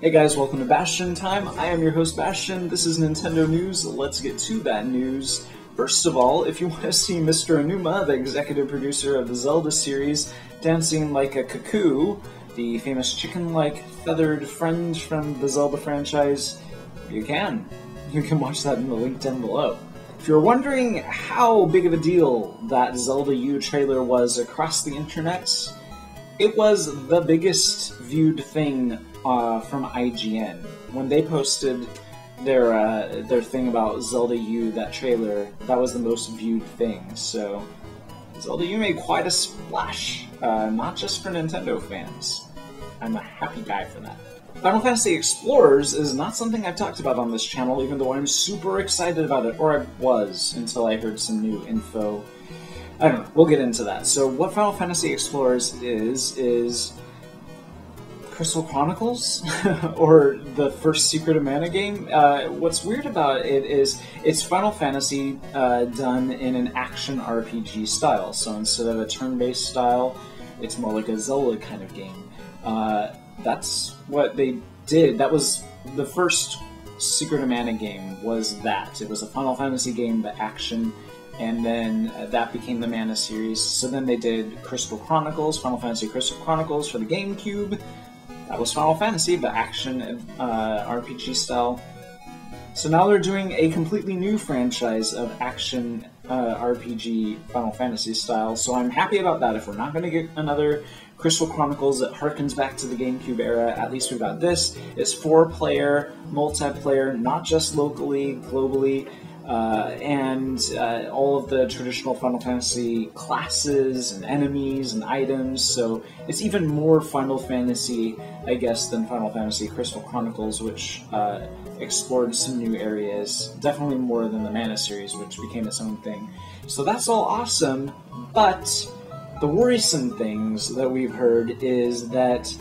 Hey guys, welcome to Bastion Time. I am your host Bastion. This is Nintendo News. Let's get to that news. First of all, if you want to see Mr. Aonuma, the executive producer of the Zelda series, dancing like a Cucco, the famous chicken-like feathered friend from the Zelda franchise, you can. You can watch that in the link down below. If you're wondering how big of a deal that Zelda You trailer was across the internet, it was the biggest viewed thing from IGN. When they posted their thing about Zelda U, that trailer, that was the most viewed thing. So Zelda U made quite a splash, not just for Nintendo fans. I'm a happy guy for that. Final Fantasy Explorers is not something I've talked about on this channel, even though I'm super excited about it, or I was, until I heard some new info. I don't know, we'll get into that. So what Final Fantasy Explorers is Crystal Chronicles, or the first Secret of Mana game. What's weird about it is it's Final Fantasy done in an action RPG style. So instead of a turn-based style, it's more like a Zelda kind of game. That's what they did. That was the first Secret of Mana game, was that. It was a Final Fantasy game, but action, and then that became the Mana series. So then they did Crystal Chronicles, Final Fantasy Crystal Chronicles for the GameCube. That was Final Fantasy, but action RPG style. So now they're doing a completely new franchise of action RPG Final Fantasy style, so I'm happy about that. If we're not going to get another Crystal Chronicles that harkens back to the GameCube era, at least we've got this. It's 4-player, multiplayer, not just locally, globally, and all of the traditional Final Fantasy classes and enemies and items, so it's even more Final Fantasy, I guess, than Final Fantasy Crystal Chronicles, which explored some new areas, definitely more than the Mana series, which became its own thing. So that's all awesome, but the worrisome things that we've heard is that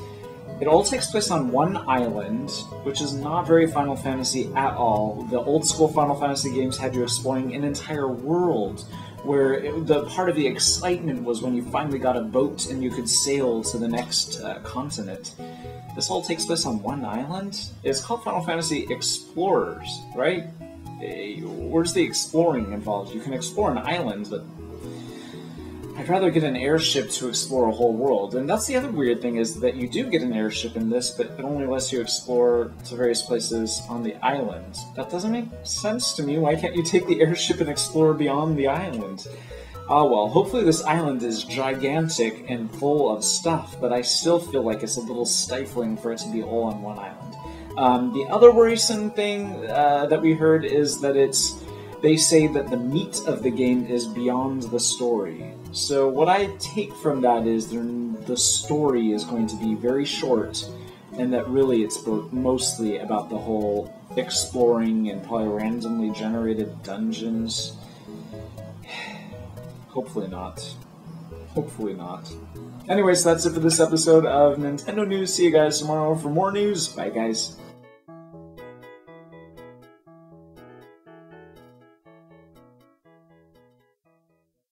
it all takes place on one island, which is not very Final Fantasy at all. The old school Final Fantasy games had you exploring an entire world, where the part of the excitement was when you finally got a boat and you could sail to the next continent. This all takes place on one island? It's called Final Fantasy Explorers, right? Where's the exploring involved? You can explore an island, but I'd rather get an airship to explore a whole world. And that's the other weird thing, is that you do get an airship in this, but it only lets you explore to various places on the island. That doesn't make sense to me. Why can't you take the airship and explore beyond the island? Oh well, hopefully this island is gigantic and full of stuff, but I still feel like it's a little stifling for it to be all on one island. The other worrisome thing that we heard is that they say that the meat of the game is beyond the story. So what I take from that is the story is going to be very short, and that really it's mostly about the whole exploring and probably randomly generated dungeons. Hopefully not. Hopefully not. Anyways, that's it for this episode of Nintendo News. See you guys tomorrow for more news. Bye, guys.